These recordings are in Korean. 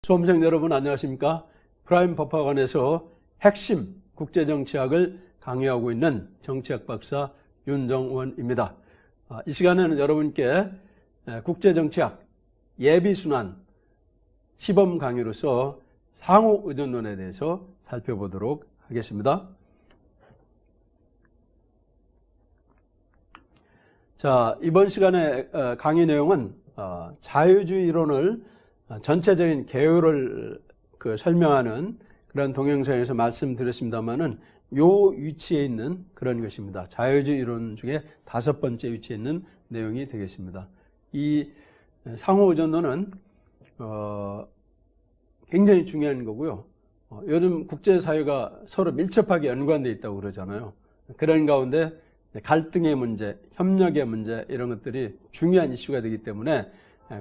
수험생 여러분 안녕하십니까? 프라임 법학원에서 핵심 국제정치학을 강의하고 있는 정치학 박사 윤정원입니다. 이 시간에는 여러분께 국제정치학 예비순환 시범 강의로서 상호의존론에 대해서 살펴보도록 하겠습니다. 자, 이번 시간의 강의 내용은 자유주의 이론을 전체적인 개요를 설명하는 그런 동영상에서 말씀드렸습니다만은 요 위치에 있는 그런 것입니다. 자유주의 이론 중에 5번째 위치에 있는 내용이 되겠습니다. 이 상호의존론은 굉장히 중요한 거고요. 요즘 국제사회가 서로 밀접하게 연관되어 있다고 그러잖아요. 그런 가운데 갈등의 문제, 협력의 문제 이런 것들이 중요한 이슈가 되기 때문에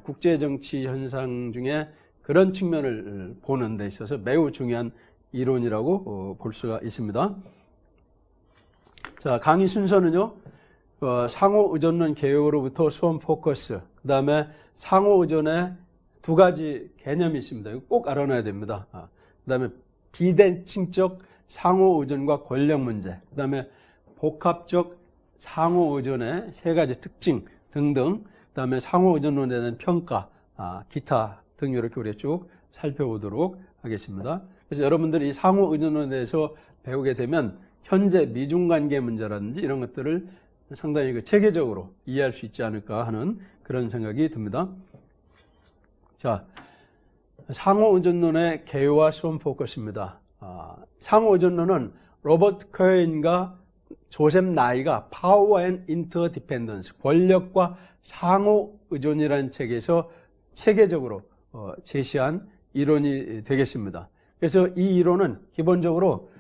국제정치 현상 중에 그런 측면을 보는 데 있어서 매우 중요한 이론이라고 볼 수가 있습니다. 자, 강의 순서는요. 상호의존론 개요로부터 수험 포커스, 그 다음에 상호의존의 두 가지 개념이 있습니다. 이거 꼭 알아놔야 됩니다. 그 다음에 비대칭적 상호의존과 권력 문제, 그 다음에 복합적 상호의존의 세 가지 특징 등등, 그 다음에 상호의존론에 대한 평가, 기타 등 이렇게 우리 쭉 살펴보도록 하겠습니다. 그래서 여러분들이 상호의존론에 대해서 배우게 되면 현재 미중관계 문제라든지 이런 것들을 상당히 체계적으로 이해할 수 있지 않을까 하는 그런 생각이 듭니다. 자, 상호의존론의 개요와 수험 포커스입니다. 상호의존론은 로버트 코헨과 조셉 나이가 파워 앤 인터디펜던스, 권력과 상호의존이라는 책에서 체계적으로 제시한 이론이 되겠습니다. 그래서 이 이론은 기본적으로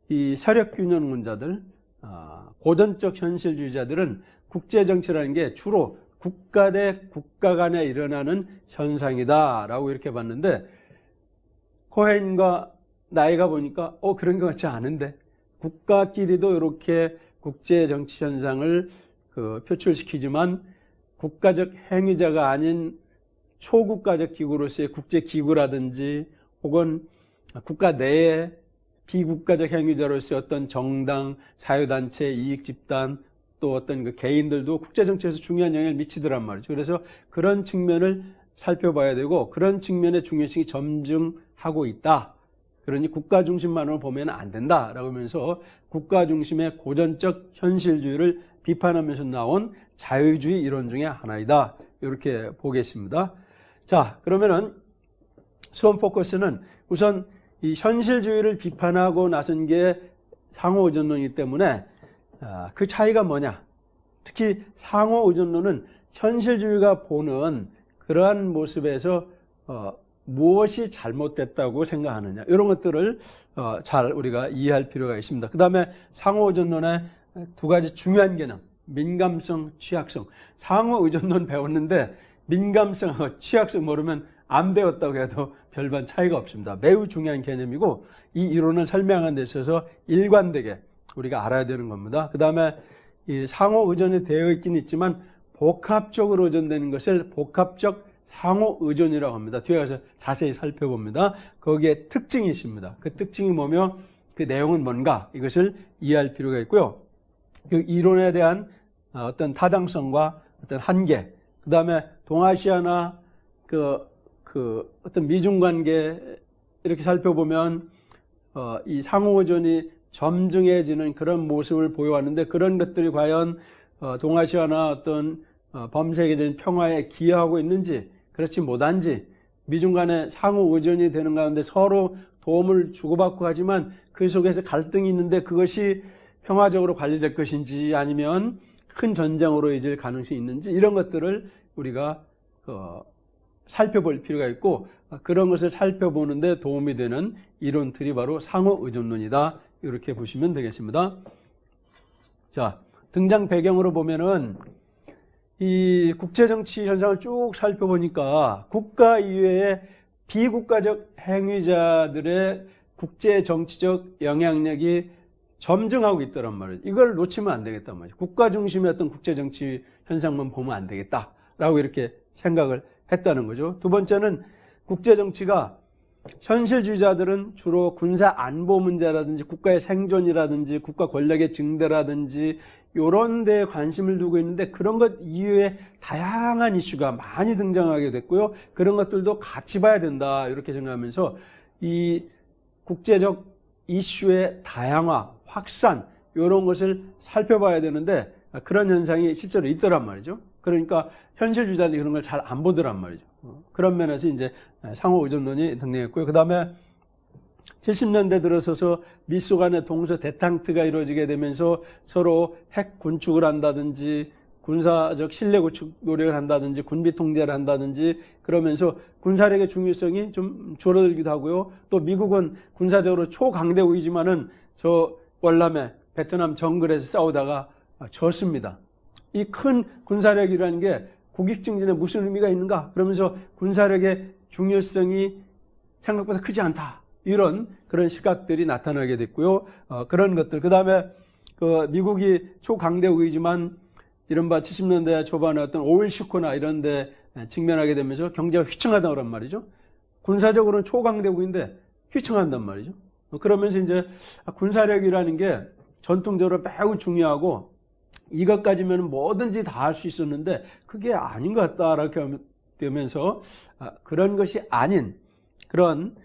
이 세력균형론자들, 고전적 현실주의자들은 국제정치라는 게 주로 국가 대 국가 간에 일어나는 현상이다라고 이렇게 봤는데, 코헨과 나이가 보니까 그런 것 같지 않은데 국가끼리도 이렇게 국제정치 현상을 표출시키지만 국가적 행위자가 아닌 초국가적 기구로서의 국제기구라든지 혹은 국가 내에 비국가적 행위자로서의 어떤 정당, 사회단체, 이익집단 또 어떤 개인들도 국제정치에서 중요한 영향을 미치더란 말이죠. 그래서 그런 측면을 살펴봐야 되고 그런 측면의 중요성이 점증하고 있다. 그러니 국가 중심만으로 보면 안 된다라고 하면서 국가 중심의 고전적 현실주의를 비판하면서 나온 자유주의 이론 중에 하나이다. 이렇게 보겠습니다. 자, 그러면은 수험 포커스는 우선 이 현실주의를 비판하고 나선 게 상호의존론이기 때문에 그 차이가 뭐냐? 특히 상호의존론은 현실주의가 보는 그러한 모습에서 무엇이 잘못됐다고 생각하느냐, 이런 것들을 잘 우리가 이해할 필요가 있습니다. 그 다음에 상호의존론의 두 가지 중요한 개념, 민감성, 취약성. 상호의존론 배웠는데 민감성하고 취약성 모르면 안 배웠다고 해도 별반 차이가 없습니다. 매우 중요한 개념이고 이 이론을 설명하는 데 있어서 일관되게 우리가 알아야 되는 겁니다. 그 다음에 이 상호의존이 되어 있긴 있지만 복합적으로 의존되는 것을 복합적 상호의존이라고 합니다. 뒤에 가서 자세히 살펴봅니다. 거기에 특징이 있습니다. 그 특징이 뭐며 그 내용은 뭔가, 이것을 이해할 필요가 있고요. 그 이론에 대한 어떤 타당성과 어떤 한계, 그 다음에 동아시아나 어떤 미중관계 이렇게 살펴보면 이 상호의존이 점증해지는 그런 모습을 보여왔는데 그런 것들이 과연 동아시아나 어떤 범세계적인 평화에 기여하고 있는지, 그렇지 못한지, 미중 간에 상호의존이 되는 가운데 서로 도움을 주고받고 하지만 그 속에서 갈등이 있는데 그것이 평화적으로 관리될 것인지 아니면 큰 전쟁으로 이어질 가능성이 있는지, 이런 것들을 우리가 살펴볼 필요가 있고 그런 것을 살펴보는데 도움이 되는 이론들이 바로 상호의존론이다. 이렇게 보시면 되겠습니다. 자, 등장 배경으로 보면은 이 국제정치 현상을 쭉 살펴보니까 국가 이외의 비국가적 행위자들의 국제정치적 영향력이 점증하고 있더란 말이에요. 이걸 놓치면 안 되겠단 말이에요. 국가 중심의 어떤 국제정치 현상만 보면 안 되겠다라고 이렇게 생각을 했다는 거죠. 두 번째는 국제정치가 현실주의자들은 주로 군사 안보 문제라든지 국가의 생존이라든지 국가 권력의 증대라든지 이런 데에 관심을 두고 있는데 그런 것 이외에 다양한 이슈가 많이 등장하게 됐고요. 그런 것들도 같이 봐야 된다 이렇게 생각하면서 이 국제적 이슈의 다양화, 확산 이런 것을 살펴봐야 되는데 그런 현상이 실제로 있더란 말이죠. 그러니까 현실주의자들이 그런 걸 잘 안 보더란 말이죠. 그런 면에서 이제 상호 의존론이 등장했고요. 그 다음에 70년대 들어서서 미소 간의 동서 대탕트가 이루어지게 되면서 서로 핵 군축을 한다든지 군사적 신뢰 구축 노력을 한다든지 군비 통제를 한다든지 그러면서 군사력의 중요성이 좀 줄어들기도 하고요. 또 미국은 군사적으로 초강대국이지만은 저 월남에 베트남 정글에서 싸우다가 졌습니다. 이 큰 군사력이라는 게 국익 증진에 무슨 의미가 있는가? 그러면서 군사력의 중요성이 생각보다 크지 않다. 그런 시각들이 나타나게 됐고요. 그런 것들. 그 다음에 미국이 초강대국이지만 이른바 70년대 초반에 어떤 오일 쇼크나 이런 데 직면하게 되면서 경제가 휘청하다고 란 말이죠. 군사적으로는 초강대국인데 휘청한단 말이죠. 그러면서 이제 군사력이라는 게 전통적으로 매우 중요하고 이것 가지면 뭐든지 다 할 수 있었는데 그게 아닌 것 같다 이렇게 되면서 그런 것이 아닌 그런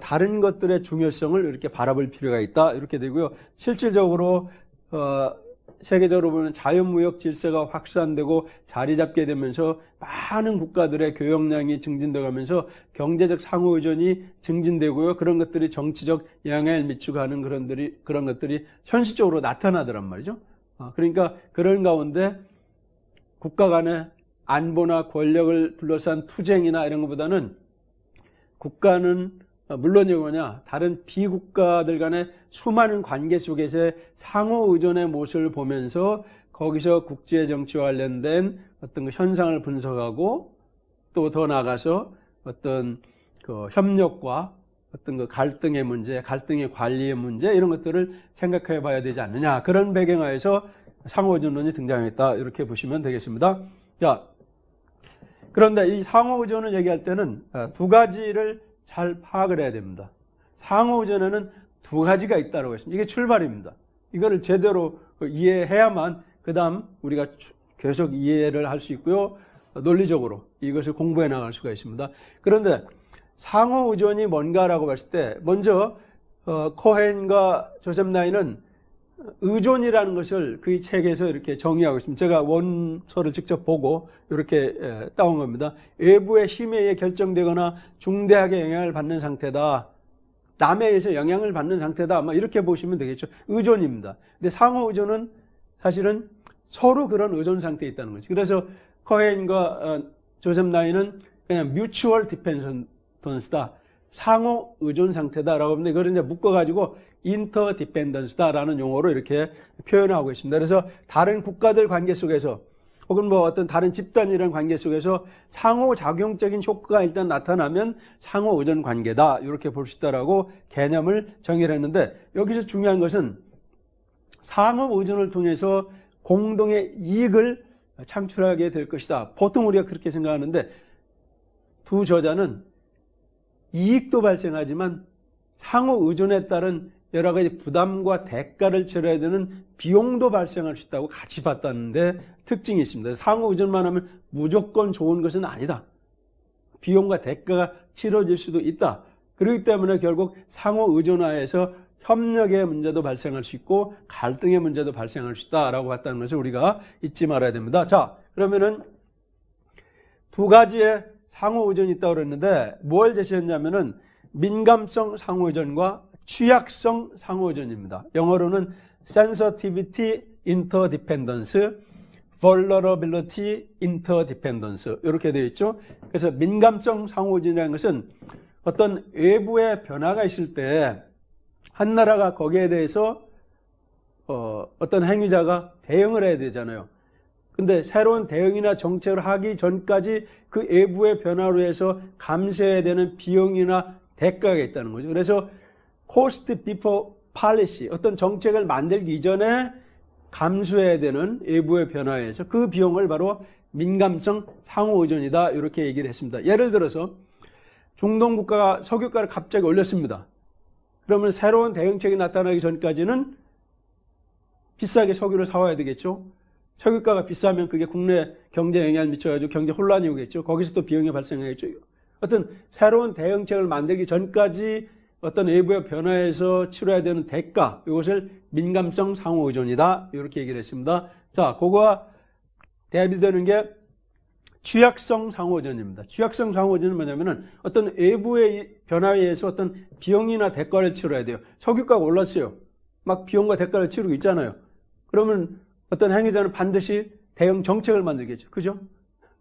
다른 것들의 중요성을 이렇게 바라볼 필요가 있다 이렇게 되고요. 실질적으로 세계적으로 보면 자유무역 질서가 확산되고 자리 잡게 되면서 많은 국가들의 교역량이 증진되면서 경제적 상호의존이 증진되고요. 그런 것들이 정치적 영향을 미치고 하는 그런 것들이 현실적으로 나타나더란 말이죠. 그러니까 그런 가운데 국가 간의 안보나 권력을 둘러싼 투쟁이나 이런 것보다는 국가는 물론이고 뭐냐 다른 비국가들 간의 수많은 관계 속에서의 상호 의존의 모습을 보면서 거기서 국제 정치와 관련된 어떤 현상을 분석하고 또 더 나아가서 어떤 협력과 어떤 갈등의 문제, 갈등의 관리의 문제 이런 것들을 생각해 봐야 되지 않느냐 그런 배경하에서 상호 의존론이 등장했다 이렇게 보시면 되겠습니다. 자, 그런데 이 상호 의존을 얘기할 때는 두 가지를 잘 파악을 해야 됩니다. 상호 의존에는 두 가지가 있다고 했습니다. 이게 출발입니다. 이거를 제대로 이해해야만 그 다음 우리가 계속 이해를 할 수 있고요. 논리적으로 이것을 공부해 나갈 수가 있습니다. 그런데 상호 의존이 뭔가라고 봤을 때 먼저 코헨과 조셉 나인은 의존이라는 것을 그 책에서 이렇게 정의하고 있습니다. 제가 원서를 직접 보고 이렇게 따온 겁니다. 외부의 힘에 의해 결정되거나 중대하게 영향을 받는 상태다. 남에 의해서 영향을 받는 상태다. 이렇게 보시면 되겠죠. 의존입니다. 근데 상호 의존은 사실은 서로 그런 의존 상태에 있다는 거죠. 그래서 코헨과 조셉 나인은 그냥 뮤추얼 디펜던스다. 상호 의존 상태다라고 하는데 이걸 이제 묶어가지고 인터 디펜던스다라는 용어로 이렇게 표현하고 있습니다. 그래서 다른 국가들 관계 속에서 혹은 어떤 다른 집단이라는 관계 속에서 상호작용적인 효과가 일단 나타나면 상호 의존 관계다 이렇게 볼 수 있다라고 개념을 정의를 했는데 여기서 중요한 것은 상호 의존을 통해서 공동의 이익을 창출하게 될 것이다. 보통 우리가 그렇게 생각하는데 두 저자는 이익도 발생하지만 상호 의존에 따른 여러 가지 부담과 대가를 치러야 되는 비용도 발생할 수 있다고 같이 봤다는데 특징이 있습니다. 상호 의존만 하면 무조건 좋은 것은 아니다. 비용과 대가가 치러질 수도 있다. 그렇기 때문에 결국 상호 의존하에서 협력의 문제도 발생할 수 있고 갈등의 문제도 발생할 수 있다라고 봤다는 것을 우리가 잊지 말아야 됩니다. 자, 그러면은 두 가지의 상호 의존이 있다고 그랬는데 뭘 제시했냐면은 민감성 상호 의존과 취약성 상호 의존입니다. 영어로는 sensitivity interdependence, vulnerability interdependence 이렇게 되어 있죠. 그래서 민감성 상호 의존이라는 것은 어떤 외부의 변화가 있을 때 한 나라가 거기에 대해서 어떤 행위자가 대응을 해야 되잖아요. 근데 새로운 대응이나 정책을 하기 전까지 그 외부의 변화로 해서 감수해야 되는 비용이나 대가가 있다는 거죠. 그래서 cost before policy, 어떤 정책을 만들기 이전에 감수해야 되는 외부의 변화에 의해서 그 비용을 바로 민감성 상호 의존이다 이렇게 얘기를 했습니다. 예를 들어서 중동 국가가 석유가를 갑자기 올렸습니다. 그러면 새로운 대응책이 나타나기 전까지는 비싸게 석유를 사와야 되겠죠. 석유가가 비싸면 그게 국내 경제에 영향을 미쳐가지고 경제 혼란이 오겠죠. 거기서 또 비용이 발생하겠죠. 어떤 새로운 대응책을 만들기 전까지 어떤 외부의 변화에서 치러야 되는 대가, 이것을 민감성 상호 의존이다. 이렇게 얘기를 했습니다. 자, 그거와 대비되는 게 취약성 상호 의존입니다. 취약성 상호 의존은 뭐냐면은 어떤 외부의 변화에 의해서 어떤 비용이나 대가를 치러야 돼요. 석유가가 올랐어요. 막 비용과 대가를 치르고 있잖아요. 그러면 어떤 행위자는 반드시 대응 정책을 만들겠죠. 그죠?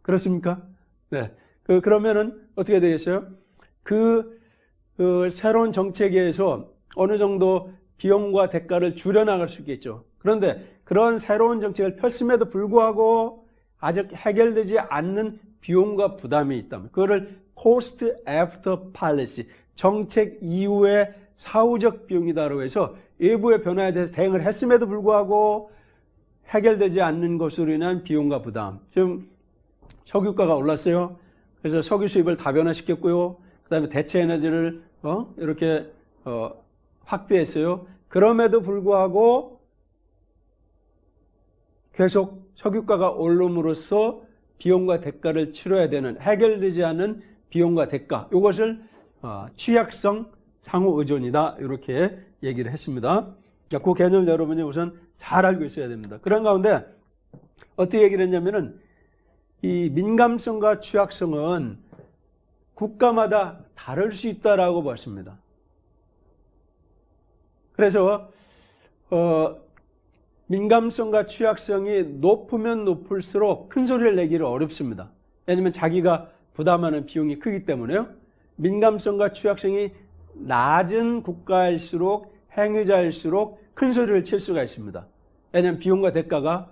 그렇습니까? 네. 그러면은 어떻게 되겠어요? 그 새로운 정책에 의해서 어느 정도 비용과 대가를 줄여나갈 수 있겠죠. 그런데 그런 새로운 정책을 폈음에도 불구하고 아직 해결되지 않는 비용과 부담이 있다면 그거를 cost after policy, 정책 이후의 사후적 비용이다라고 해서 외부의 변화에 대해서 대응을 했음에도 불구하고 해결되지 않는 것으로 인한 비용과 부담. 지금 석유가가 올랐어요. 그래서 석유 수입을 다변화시켰고요. 그 다음에 대체 에너지를 이렇게 확대했어요. 그럼에도 불구하고 계속 석유가가 오름으로써 비용과 대가를 치러야 되는 해결되지 않은 비용과 대가, 이것을 취약성 상호 의존이다 이렇게 얘기를 했습니다. 그 개념을 여러분이 우선 잘 알고 있어야 됩니다. 그런 가운데 어떻게 얘기를 했냐면은 이 민감성과 취약성은 국가마다 다를 수 있다라고 봤습니다. 그래서 민감성과 취약성이 높으면 높을수록 큰 소리를 내기를 어렵습니다. 왜냐하면 자기가 부담하는 비용이 크기 때문에요. 민감성과 취약성이 낮은 국가일수록 행위자일수록 큰 소리를 칠 수가 있습니다. 왜냐하면 비용과 대가가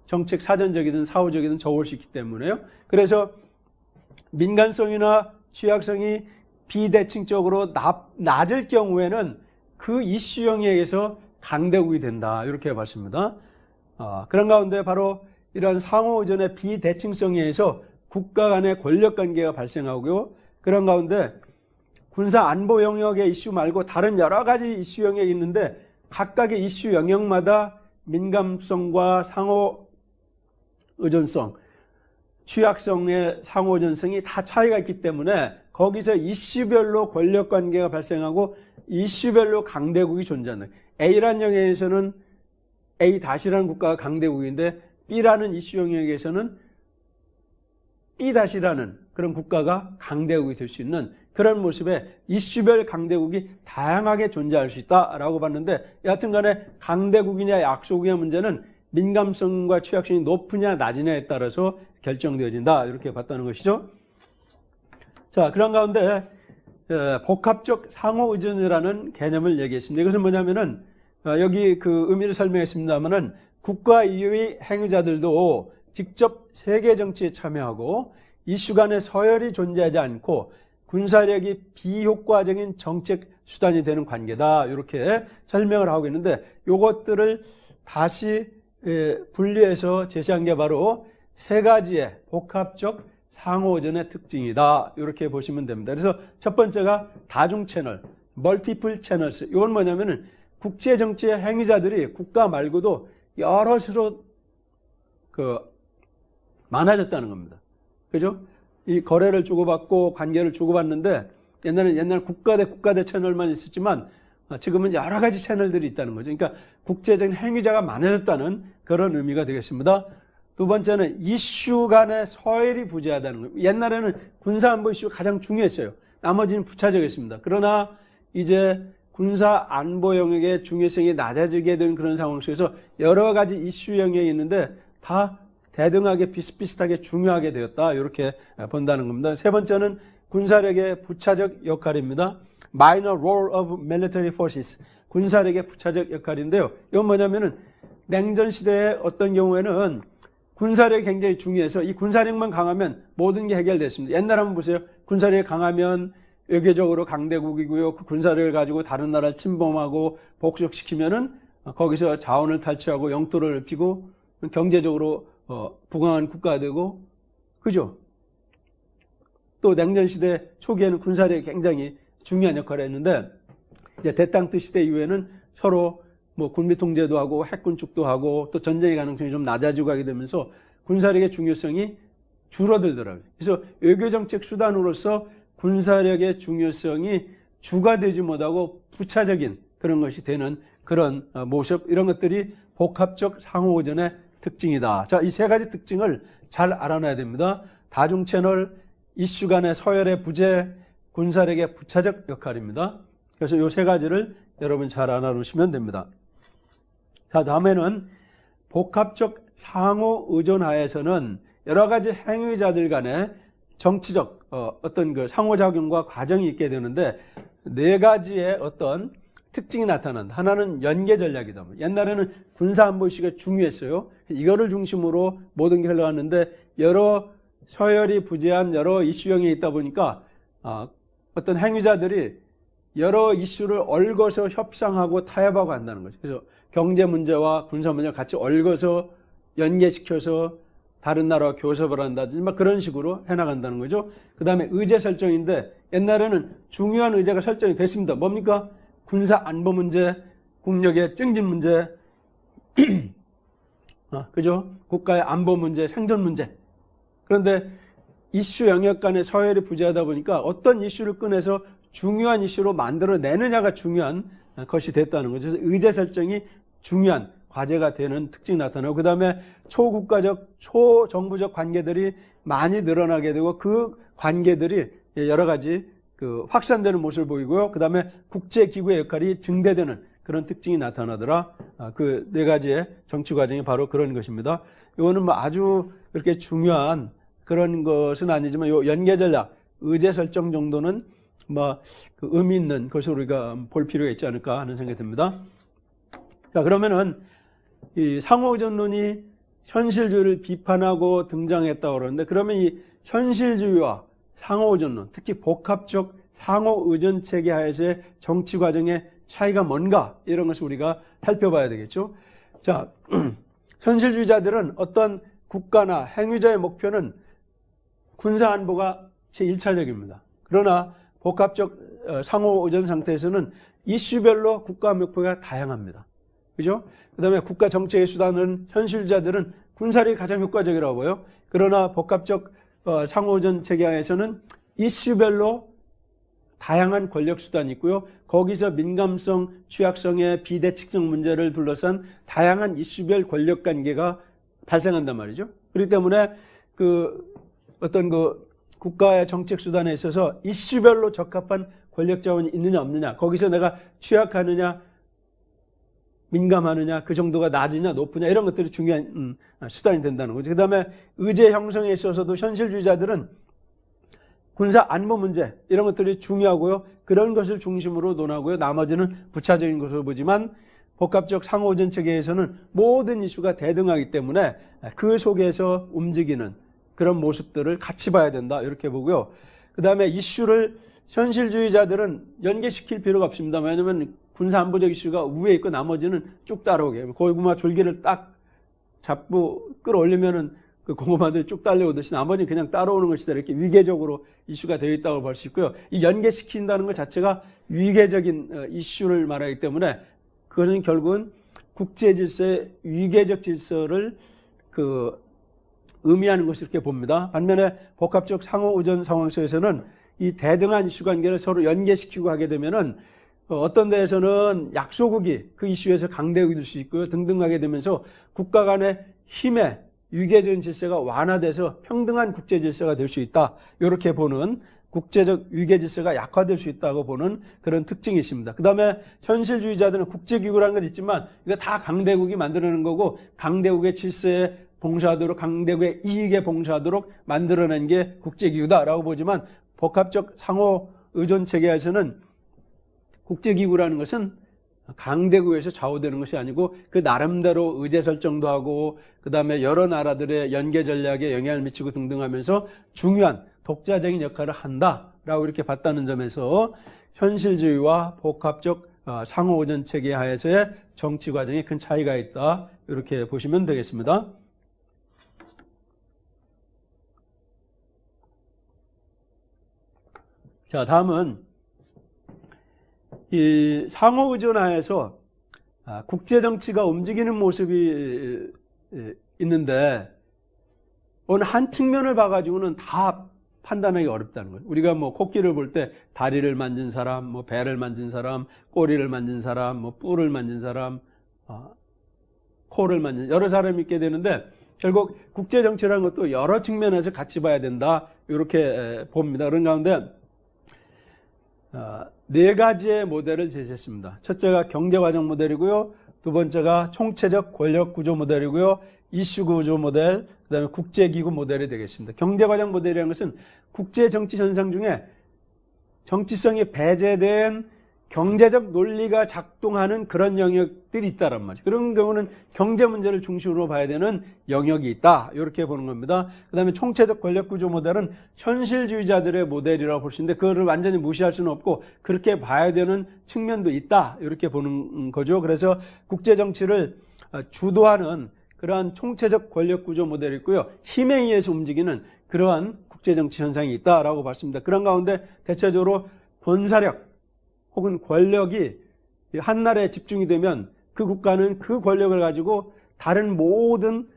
정책 사전적이든 사후적이든 적을 수 있기 때문에요. 그래서 민감성이나 취약성이 비대칭적으로 낮을 경우에는 그 이슈 영역에서 강대국이 된다. 이렇게 봤습니다. 그런 가운데 바로 이런 상호 의존의 비대칭성에 의해서 국가 간의 권력 관계가 발생하고요. 그런 가운데 군사 안보 영역의 이슈 말고 다른 여러 가지 이슈 영역이 있는데 각각의 이슈 영역마다 민감성과 상호 의존성, 취약성의 상호 의존성이 다 차이가 있기 때문에 거기서 이슈별로 권력 관계가 발생하고 이슈별로 강대국이 존재한다. A라는 영역에서는 A-라는 국가가 강대국인데 B라는 이슈 영역에서는 B-라는 그런 국가가 강대국이 될 수 있는 그런 모습에 이슈별 강대국이 다양하게 존재할 수 있다라고 봤는데 여하튼 간에 강대국이냐 약소국이냐 문제는 민감성과 취약성이 높으냐 낮으냐에 따라서 결정되어진다 이렇게 봤다는 것이죠. 자, 그런 가운데 복합적 상호 의존이라는 개념을 얘기했습니다. 이것은 뭐냐면은 여기 그 의미를 설명했습니다만은 국가 이외의 행위자들도 직접 세계 정치에 참여하고 이슈 간에 서열이 존재하지 않고 군사력이 비효과적인 정책 수단이 되는 관계다. 이렇게 설명을 하고 있는데 이것들을 다시 분리해서 제시한 게 바로 세 가지의 복합적 상호의존의 특징이다. 이렇게 보시면 됩니다. 그래서 첫 번째가 다중 채널, 멀티플 채널스. 이건 뭐냐면은 국제 정치의 행위자들이 국가 말고도 여럿으로 많아졌다는 겁니다. 그죠? 이 거래를 주고받고 관계를 주고받는데 옛날 국가 대 채널만 있었지만 지금은 여러 가지 채널들이 있다는 거죠. 그러니까 국제적인 행위자가 많아졌다는 그런 의미가 되겠습니다. 두 번째는 이슈 간의 서열이 부재하다는 거예요. 옛날에는 군사안보 이슈가 가장 중요했어요. 나머지는 부차적이었습니다. 그러나 이제 군사안보 영역의 중요성이 낮아지게 된 그런 상황 속에서 여러 가지 이슈 영역이 있는데 다 대등하게 비슷비슷하게 중요하게 되었다. 이렇게 본다는 겁니다. 세 번째는 군사력의 부차적 역할입니다. Minor role of military forces. 군사력의 부차적 역할인데요. 이건 뭐냐면은 냉전 시대에 어떤 경우에는 군사력이 굉장히 중요해서 이 군사력만 강하면 모든 게 해결됐습니다. 옛날 한번 보세요. 군사력이 강하면 외교적으로 강대국이고요. 그 군사력을 가지고 다른 나라를 침범하고 복속시키면은 거기서 자원을 탈취하고 영토를 넓히고 경제적으로 부강한 국가가 되고, 그죠? 또 냉전시대 초기에는 군사력이 굉장히 중요한 역할을 했는데 이제 대땅트 시대 이후에는 서로 뭐 군비 통제도 하고 핵군축도 하고 또 전쟁의 가능성이 좀 낮아지고 하게 되면서 군사력의 중요성이 줄어들더라고요. 그래서 외교정책 수단으로서 군사력의 중요성이 주가 되지 못하고 부차적인 그런 것이 되는 그런 모습, 이런 것들이 복합적 상호의존의 특징이다. 자, 이 세 가지 특징을 잘 알아놔야 됩니다. 다중채널, 이슈 간의 서열의 부재, 군사력의 부차적 역할입니다. 그래서 이 세 가지를 여러분 잘 알아놓으시면 됩니다. 자, 다음에는 복합적 상호의존 하에서는 여러 가지 행위자들 간의 정치적 어떤 그 상호작용과 과정이 있게 되는데 네 가지의 어떤 특징이 나타난다. 하나는 연계 전략이다. 옛날에는 군사안보 이슈가 중요했어요. 이거를 중심으로 모든 게 흘러갔는데 여러 서열이 부재한 여러 이슈형이 있다 보니까 어떤 행위자들이 여러 이슈를 얽어서 협상하고 타협하고 한다는 거죠. 그래서 경제 문제와 군사 문제를 같이 얽어서 연계시켜서 다른 나라와 교섭을 한다든지 막 그런 식으로 해나간다는 거죠. 그 다음에 의제 설정인데 옛날에는 중요한 의제가 설정이 됐습니다. 뭡니까? 군사 안보 문제, 국력의 증진 문제, 그죠? 국가의 안보 문제, 생존 문제. 그런데 이슈 영역 간의 서열이 부재하다 보니까 어떤 이슈를 꺼내서 중요한 이슈로 만들어내느냐가 중요한 것이 됐다는 거죠. 그래서 의제 설정이 중요한 과제가 되는 특징이 나타나고 그 다음에 초국가적, 초정부적 관계들이 많이 늘어나게 되고 그 관계들이 여러 가지 그 확산되는 모습을 보이고요. 그 다음에 국제기구의 역할이 증대되는 그런 특징이 나타나더라. 그 네 가지의 정치 과정이 바로 그런 것입니다. 이거는 뭐 아주 그렇게 중요한 그런 것은 아니지만 요 연계 전략, 의제 설정 정도는 뭐 그 의미 있는 것으로 우리가 볼 필요가 있지 않을까 하는 생각이 듭니다. 자, 그러면은 이 상호의존론이 현실주의를 비판하고 등장했다고 그러는데 그러면 이 현실주의와 상호의존론, 특히 복합적 상호의존 체계 하에서의 정치 과정의 차이가 뭔가 이런 것을 우리가 살펴봐야 되겠죠. 자, 현실주의자들은 어떤 국가나 행위자의 목표는 군사안보가 제1차적입니다. 그러나 복합적 상호의존 상태에서는 이슈별로 국가 목표가 다양합니다. 그죠? 그 다음에 국가 정책의 수단은 현실주의자들은 군사력이 가장 효과적이라고 보여요. 그러나 복합적 상호의존 체계에서는 이슈별로 다양한 권력 수단이 있고요. 거기서 민감성, 취약성의 비대칭성 문제를 둘러싼 다양한 이슈별 권력 관계가 발생한단 말이죠. 그렇기 때문에 어떤 국가의 정책 수단에 있어서 이슈별로 적합한 권력 자원이 있느냐 없느냐, 거기서 내가 취약하느냐 민감하느냐, 그 정도가 낮으냐 높으냐 이런 것들이 중요한 수단이 된다는 거죠. 그 다음에 의제 형성에 있어서도 현실주의자들은 군사 안보 문제 이런 것들이 중요하고요. 그런 것을 중심으로 논하고요. 나머지는 부차적인 것으로 보지만 복합적 상호의존 체계에서는 모든 이슈가 대등하기 때문에 그 속에서 움직이는 그런 모습들을 같이 봐야 된다 이렇게 보고요. 그 다음에 이슈를 현실주의자들은 연계시킬 필요가 없습니다. 왜냐하면 군사 안보적 이슈가 위에 있고 나머지는 쭉 따라오게. 고구마 줄기를 딱 잡고 끌어올리면은 그 고구마들이 쭉 딸려오듯이 나머지는 그냥 따라오는 것이다. 이렇게 위계적으로 이슈가 되어 있다고 볼 수 있고요. 이 연계시킨다는 것 자체가 위계적인 이슈를 말하기 때문에 그것은 결국은 국제 질서의 위계적 질서를 의미하는 것을 이렇게 봅니다. 반면에 복합적 상호의존 상황 속에서는 이 대등한 이슈 관계를 서로 연계시키고 하게 되면은 어떤 데에서는 약소국이 그 이슈에서 강대국이 될 수 있고요. 등등 하게 되면서 국가 간의 힘의 위계적인 질서가 완화돼서 평등한 국제 질서가 될 수 있다. 이렇게 보는 국제적 위계 질서가 약화될 수 있다고 보는 그런 특징이 있습니다. 그 다음에 현실주의자들은 국제기구라는 건 있지만 이거 다 강대국이 만들어내는 거고 강대국의 질서에 봉사하도록 강대국의 이익에 봉사하도록 만들어낸 게 국제기구다라고 보지만 복합적 상호의존 체계에서는 국제기구라는 것은 강대국에서 좌우되는 것이 아니고 그 나름대로 의제 설정도 하고 그 다음에 여러 나라들의 연계 전략에 영향을 미치고 등등 하면서 중요한 독자적인 역할을 한다라고 이렇게 봤다는 점에서 현실주의와 복합적 상호의존 체계 하에서의 정치 과정에 큰 차이가 있다. 이렇게 보시면 되겠습니다. 자, 다음은 이 상호 의존하에서 국제 정치가 움직이는 모습이 있는데 어느 한 측면을 봐가지고는 다 판단하기 어렵다는 거예요. 우리가 뭐 코끼리를 볼 때 다리를 만진 사람, 뭐 배를 만진 사람, 꼬리를 만진 사람, 뭐 뿔을 만진 사람, 코를 만진 여러 사람이 있게 되는데 결국 국제 정치라는 것도 여러 측면에서 같이 봐야 된다 이렇게 봅니다. 그런 가운데 네 가지의 모델을 제시했습니다. 첫째가 경제과정 모델이고요. 두 번째가 총체적 권력 구조 모델이고요. 이슈 구조 모델, 그 다음에 국제기구 모델이 되겠습니다. 경제과정 모델이라는 것은 국제정치 현상 중에 정치성이 배제된 경제적 논리가 작동하는 그런 영역들이 있다란 말이죠. 그런 경우는 경제 문제를 중심으로 봐야 되는 영역이 있다. 이렇게 보는 겁니다. 그 다음에 총체적 권력구조 모델은 현실주의자들의 모델이라고 볼 수 있는데 그거를 완전히 무시할 수는 없고 그렇게 봐야 되는 측면도 있다. 이렇게 보는 거죠. 그래서 국제정치를 주도하는 그러한 총체적 권력구조 모델이 있고요. 힘에 의해서 움직이는 그러한 국제정치 현상이 있다라고 봤습니다. 그런 가운데 대체적으로 군사력 혹은 권력이 한 나라에 집중이 되면 그 국가는 그 권력을 가지고 다른 모든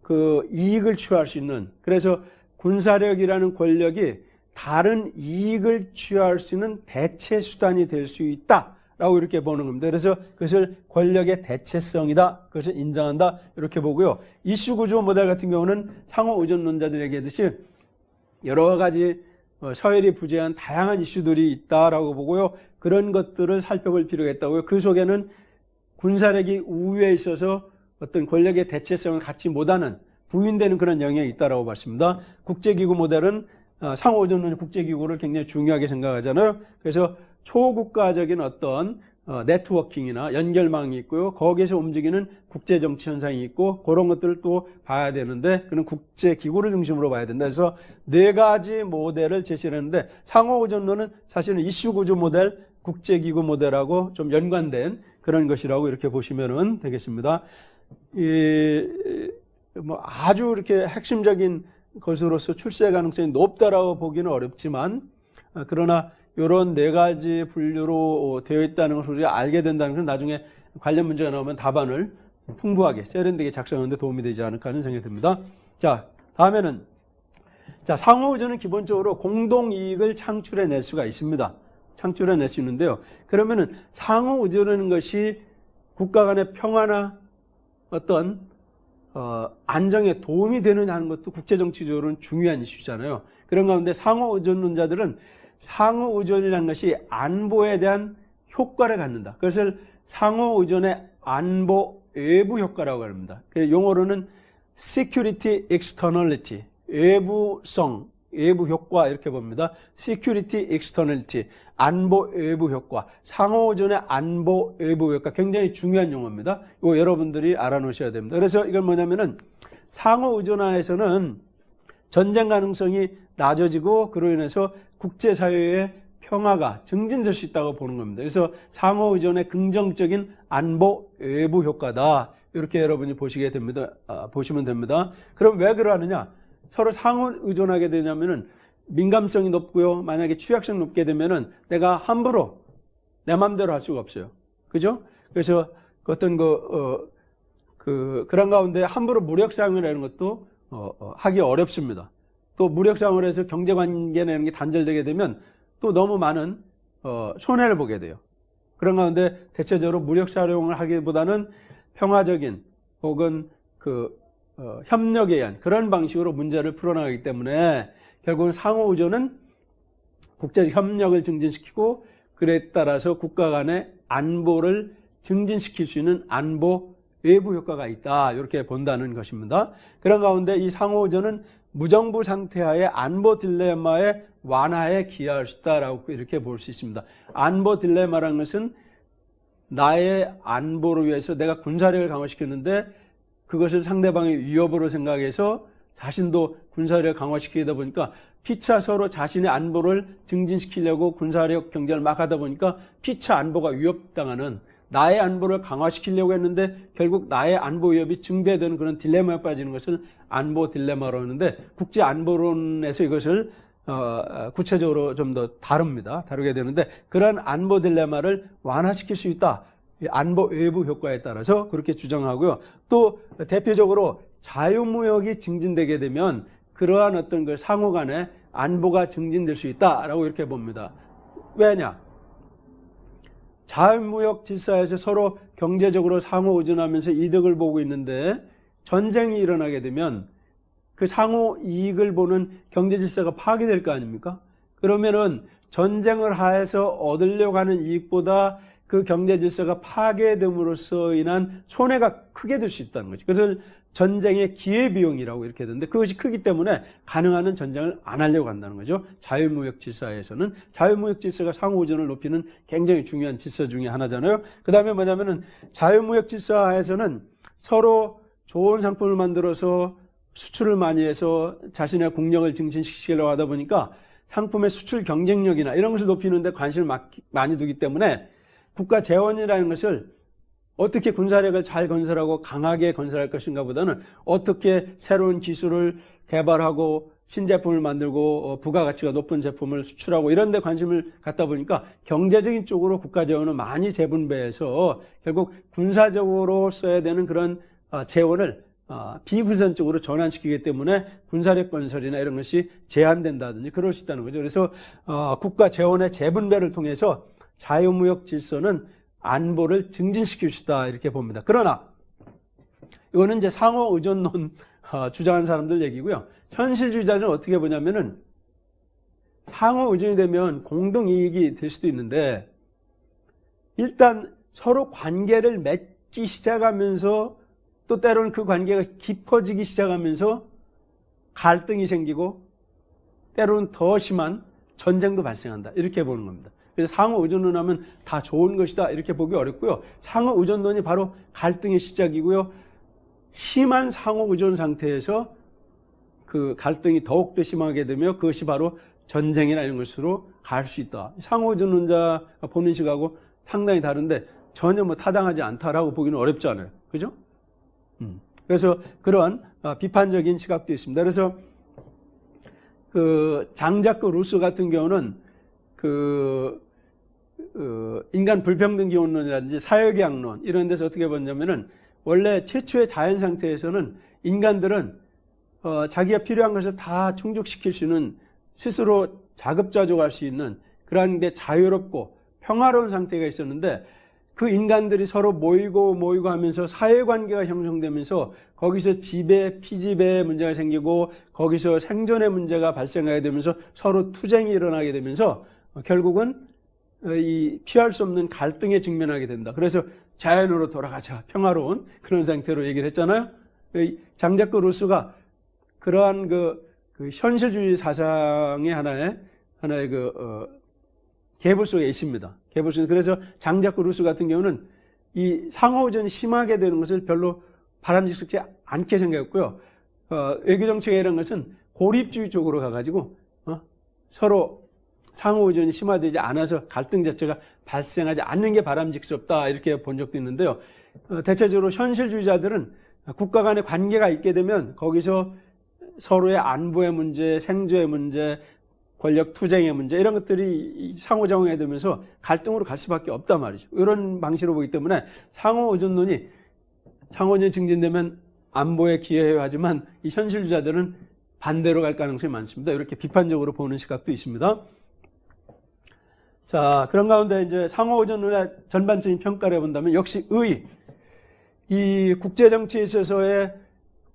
그 이익을 취할 수 있는, 그래서 군사력이라는 권력이 다른 이익을 취할 수 있는 대체 수단이 될 수 있다라고 이렇게 보는 겁니다. 그래서 그것을 권력의 대체성이다, 그것을 인정한다 이렇게 보고요. 이슈 구조 모델 같은 경우는 상호 의존론자들이 얘기하듯이 여러 가지 서열이 부재한 다양한 이슈들이 있다라고 보고요. 그런 것들을 살펴볼 필요가 있다고요. 그 속에는 군사력이 우위에 있어서 어떤 권력의 대체성을 갖지 못하는 부인되는 그런 영역이 있다라고 봤습니다. 국제기구 모델은 상호의존론 국제기구를 굉장히 중요하게 생각하잖아요. 그래서 초국가적인 어떤 네트워킹이나 연결망이 있고요. 거기에서 움직이는 국제정치 현상이 있고 그런 것들을 또 봐야 되는데 그는 국제기구를 중심으로 봐야 된다. 그래서 네 가지 모델을 제시를 했는데 상호의존론은 사실은 이슈구조 모델, 국제기구 모델하고 좀 연관된 그런 것이라고 이렇게 보시면 되겠습니다. 뭐 아주 이렇게 핵심적인 것으로서 출세 가능성이 높다라고 보기는 어렵지만 그러나 이런 네 가지 분류로 되어 있다는 것을 우리가 알게 된다는 것은 나중에 관련 문제가 나오면 답안을 풍부하게 세련되게 작성하는 데 도움이 되지 않을까 하는 생각이 듭니다. 자, 다음에는 상호의존은 기본적으로 공동이익을 창출해낼 수가 있습니다. 창출해낼 수 있는데요. 그러면은 상호의존하는 것이 국가 간의 평화나 어떤 안정에 도움이 되느냐 하는 것도 국제정치적으로는 중요한 이슈잖아요. 그런 가운데 상호의존론자들은 상호의존이라는 것이 안보에 대한 효과를 갖는다. 그것을 상호의존의 안보 외부 효과라고 합니다. 용어로는 security externality, 외부성, 외부 효과 이렇게 봅니다. security externality, 안보 외부 효과, 상호의존의 안보 외부 효과 굉장히 중요한 용어입니다. 이거 여러분들이 알아놓으셔야 됩니다. 그래서 이건 뭐냐면은 상호의존화에서는 전쟁 가능성이 낮아지고 그로 인해서 국제사회의 평화가 증진될 수 있다고 보는 겁니다. 그래서 상호의존의 긍정적인 안보 외부 효과다. 이렇게 여러분이 보시면 됩니다. 그럼 왜 그러느냐? 서로 상호의존하게 되냐면은 민감성이 높고요. 만약에 취약성이 높게 되면은 내가 함부로 내 마음대로 할 수가 없어요. 그죠? 그래서 어떤 그런 가운데 함부로 무력 사용을 하는 것도 하기 어렵습니다. 또 무력 사용을 해서 경제관계나 이런 게 단절되게 되면 또 너무 많은 손해를 보게 돼요. 그런 가운데 대체적으로 무력 사용을 하기보다는 평화적인 혹은 협력에 의한 그런 방식으로 문제를 풀어나가기 때문에 결국은 상호의존은 국제적 협력을 증진시키고 그에 따라서 국가 간의 안보를 증진시킬 수 있는 안보 외부 효과가 있다. 이렇게 본다는 것입니다. 그런 가운데 이 상호의존은 무정부 상태하에 안보 딜레마의 완화에 기여할 수 있다라고 이렇게 볼 수 있습니다. 안보 딜레마라는 것은 나의 안보를 위해서 내가 군사력을 강화시켰는데 그것을 상대방의 위협으로 생각해서 자신도 군사력을 강화시키다 보니까 피차 서로 자신의 안보를 증진시키려고 군사력 경쟁을 막 하다 보니까 피차 안보가 위협당하는, 나의 안보를 강화시키려고 했는데 결국 나의 안보 위협이 증대되는 그런 딜레마에 빠지는 것을 안보 딜레마로 하는데 국제 안보론에서 이것을 구체적으로 좀 더 다루게 되는데 그런 안보 딜레마를 완화시킬 수 있다. 안보 외부 효과에 따라서 그렇게 주장하고요. 또 대표적으로 자유무역이 증진되게 되면 그러한 어떤 그 상호 간의 안보가 증진될 수 있다라고 이렇게 봅니다. 왜냐? 자유무역 질서에서 서로 경제적으로 상호 의존하면서 이득을 보고 있는데 전쟁이 일어나게 되면 그 상호 이익을 보는 경제 질서가 파괴될 거 아닙니까? 그러면은 전쟁을 하해서 얻으려고 하는 이익보다 그 경제 질서가 파괴됨으로써 인한 손해가 크게 될 수 있다는 거죠. 그래서 전쟁의 기회비용이라고 이렇게 되는데 그것이 크기 때문에 가능한 한 전쟁을 안 하려고 한다는 거죠. 자유무역 질서에서는 자유무역 질서가 상호의존을 높이는 굉장히 중요한 질서 중에 하나잖아요. 그 다음에 뭐냐면은 자유무역 질서에서는 서로 좋은 상품을 만들어서 수출을 많이 해서 자신의 국력을 증진시키려고 하다 보니까 상품의 수출 경쟁력이나 이런 것을 높이는 데 관심을 많이 두기 때문에 국가 재원이라는 것을 어떻게 군사력을 잘 건설하고 강하게 건설할 것인가 보다는 어떻게 새로운 기술을 개발하고 신제품을 만들고 부가가치가 높은 제품을 수출하고 이런 데 관심을 갖다 보니까 경제적인 쪽으로 국가 재원을 많이 재분배해서 결국 군사적으로 써야 되는 그런 재원을 비군사적으로 전환시키기 때문에 군사력 건설이나 이런 것이 제한된다든지 그럴 수 있다는 거죠. 그래서 국가 재원의 재분배를 통해서 자유무역 질서는 안보를 증진시킬 수 있다 이렇게 봅니다. 그러나 이거는 이제 상호 의존론 주장하는 사람들 얘기고요. 현실주의자는 어떻게 보냐면은 상호 의존이 되면 공동 이익이 될 수도 있는데 일단 서로 관계를 맺기 시작하면서 또 때로는 그 관계가 깊어지기 시작하면서 갈등이 생기고 때로는 더 심한 전쟁도 발생한다 이렇게 보는 겁니다. 그래서 상호 의존론 하면 다 좋은 것이다 이렇게 보기 어렵고요. 상호 의존론이 바로 갈등의 시작이고요. 심한 상호 의존 상태에서 그 갈등이 더욱더 심하게 되며 그것이 바로 전쟁이나 이런 것으로 갈 수 있다. 상호 의존론자 보는 식하고 상당히 다른데 전혀 뭐 타당하지 않다라고 보기는 어렵잖아요. 그죠? 그래서 그런 비판적인 시각도 있습니다. 그래서 그 장자크 루소 같은 경우는 인간 불평등 기원론이라든지 사회계약론 이런 데서 어떻게 보냐면은 원래 최초의 자연 상태에서는 인간들은 자기가 필요한 것을 다 충족시킬 수 있는 스스로 자급자족할 수 있는 그런 게 자유롭고 평화로운 상태가 있었는데 그 인간들이 서로 모이고 하면서 사회관계가 형성되면서 거기서 지배, 피지배의 문제가 생기고 거기서 생존의 문제가 발생하게 되면서 서로 투쟁이 일어나게 되면서 결국은 이 피할 수 없는 갈등에 직면하게 된다. 그래서 자연으로 돌아가자. 평화로운 그런 상태로 얘기를 했잖아요. 장자크 루소가 그러한 그 현실주의 사상의 하나의 계보 속에 있습니다. 계보 속에. 그래서 장자크 루소 같은 경우는 이 상호의존이 심하게 되는 것을 별로 바람직스럽지 않게 생각했고요. 외교정책에 이런 것은 고립주의 쪽으로 가가지고 서로 상호의존이 심화되지 않아서 갈등 자체가 발생하지 않는 게 바람직스럽다 이렇게 본 적도 있는데요. 대체적으로 현실주의자들은 국가 간의 관계가 있게 되면 거기서 서로의 안보의 문제, 생존의 문제, 권력 투쟁의 문제 이런 것들이 상호작용이 되면서 갈등으로 갈 수밖에 없단 말이죠. 이런 방식으로 보기 때문에 상호의존론이 증진되면 안보에 기여하지만 이 현실주의자들은 반대로 갈 가능성이 많습니다. 이렇게 비판적으로 보는 시각도 있습니다. 자, 그런 가운데 이제 상호의존론의 전반적인 평가를 해본다면 역시 이 국제정치에 있어서의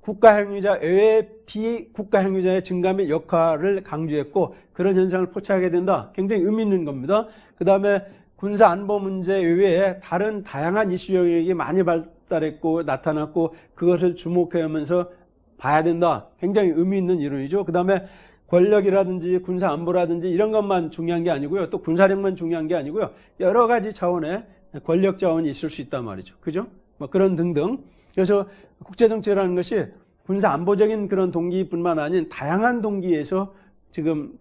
국가행위자 외의 비국가행위자의 증가 및 역할을 강조했고 그런 현상을 포착하게 된다. 굉장히 의미 있는 겁니다. 그 다음에 군사안보 문제 외에 다른 다양한 이슈 영역이 많이 발달했고 나타났고 그것을 주목하면서 봐야 된다. 굉장히 의미 있는 이론이죠. 그 다음에 권력이라든지 군사안보라든지 이런 것만 중요한 게 아니고요. 또 군사력만 중요한 게 아니고요. 여러 가지 차원의 권력 자원이 있을 수 있단 말이죠. 그죠? 뭐 그런 등등. 그래서 국제정치라는 것이 군사안보적인 그런 동기뿐만 아닌 다양한 동기에서 지금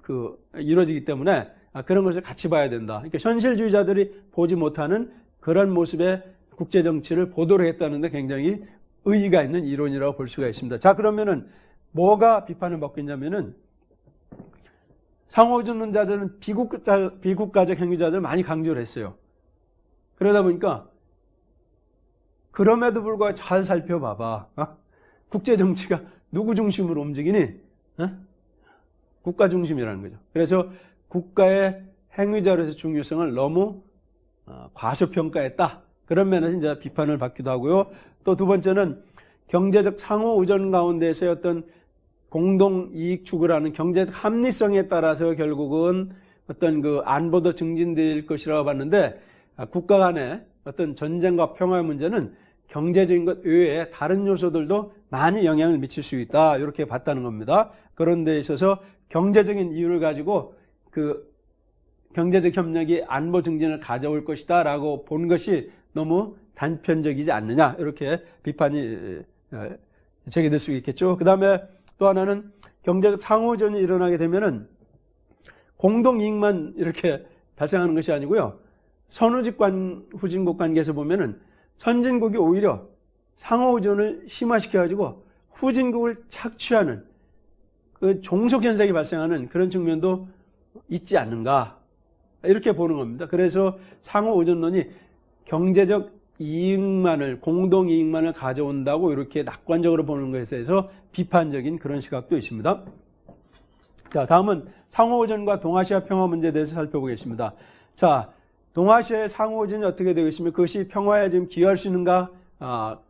이루어지기 때문에 그런 것을 같이 봐야 된다. 그러니까 현실주의자들이 보지 못하는 그런 모습의 국제정치를 보도를 했다는 데 굉장히 의의가 있는 이론이라고 볼 수가 있습니다. 자, 그러면은 뭐가 비판을 받고 있냐면은 상호주는자들은 비국가적 행위자들을 많이 강조를 했어요. 그러다 보니까 그럼에도 불구하고 잘 살펴봐봐. 국제정치가 누구 중심으로 움직이니? 국가 중심이라는 거죠. 그래서 국가의 행위자로서 중요성을 너무 과소평가했다. 그런 면에서 이제 비판을 받기도 하고요. 또 두 번째는 경제적 상호 의존 가운데서의 어떤 공동 이익 추구를 하는 경제적 합리성에 따라서 결국은 어떤 그 안보도 증진될 것이라고 봤는데, 국가 간의 어떤 전쟁과 평화의 문제는 경제적인 것 외에 다른 요소들도 많이 영향을 미칠 수 있다. 이렇게 봤다는 겁니다. 그런 데 있어서 경제적인 이유를 가지고 그 경제적 협력이 안보 증진을 가져올 것이다 라고 본 것이 너무 단편적이지 않느냐, 이렇게 비판이 제기될 수 있겠죠. 그 다음에 또 하나는 경제적 상호전이 일어나게 되면은 공동이익만 이렇게 발생하는 것이 아니고요. 선후직 후진국 관계에서 보면은 선진국이 오히려 상호의존을 심화시켜가지고 후진국을 착취하는 그 종속 현상이 발생하는 그런 측면도 있지 않는가, 이렇게 보는 겁니다. 그래서 상호의존론이 경제적 이익만을, 공동이익만을 가져온다고 이렇게 낙관적으로 보는 것에 대해서 비판적인 그런 시각도 있습니다. 자, 다음은 상호의존과 동아시아 평화 문제에 대해서 살펴보겠습니다. 자, 동아시아의 상호의존이 어떻게 되고 있으면 그것이 평화에 지금 기여할 수 있는가,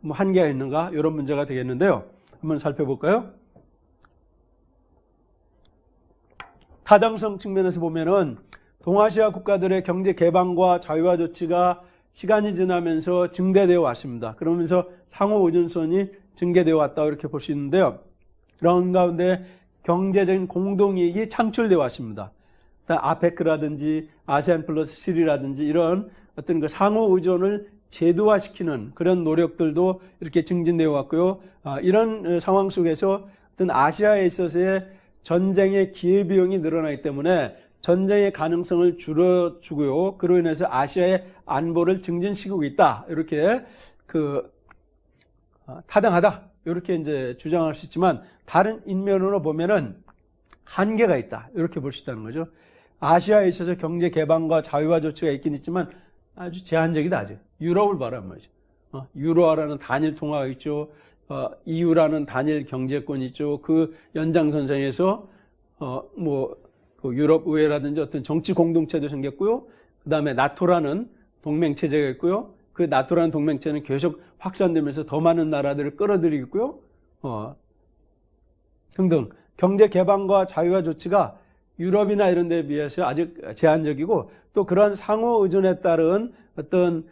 뭐 한계가 있는가, 이런 문제가 되겠는데요. 한번 살펴볼까요? 타당성 측면에서 보면은 동아시아 국가들의 경제 개방과 자유화 조치가 시간이 지나면서 증대되어 왔습니다. 그러면서 상호 의존성이 증대되어 왔다, 이렇게 볼 수 있는데요. 그런 가운데 경제적인 공동이익이 창출되어 왔습니다. 아페크라든지 아세안 플러스 3라든지 이런 어떤 그 상호 의존을 제도화시키는 그런 노력들도 이렇게 증진되어 왔고요. 이런 상황 속에서 어떤 아시아에 있어서의 전쟁의 기회비용이 늘어나기 때문에 전쟁의 가능성을 줄여주고요. 그로 인해서 아시아의 안보를 증진시키고 있다. 이렇게 타당하다. 이렇게 이제 주장할 수 있지만 다른 인면으로 보면은 한계가 있다. 이렇게 볼 수 있다는 거죠. 아시아에 있어서 경제 개방과 자유화 조치가 있긴 있지만 아주 제한적이다. 아직. 유럽을 봐라 말이죠. 유로화라는 단일 통화가 있죠. EU라는 단일 경제권이 있죠. 그 연장선상에서 그 유럽 의회라든지 어떤 정치 공동체도 생겼고요. 그 다음에 나토라는 동맹체제가 있고요. 그 나토라는 동맹체는 계속 확산되면서 더 많은 나라들을 끌어들이고요. 등등. 경제 개방과 자유화 조치가 유럽이나 이런 데에 비해서 아직 제한적이고, 또 그러한 상호 의존에 따른 어떤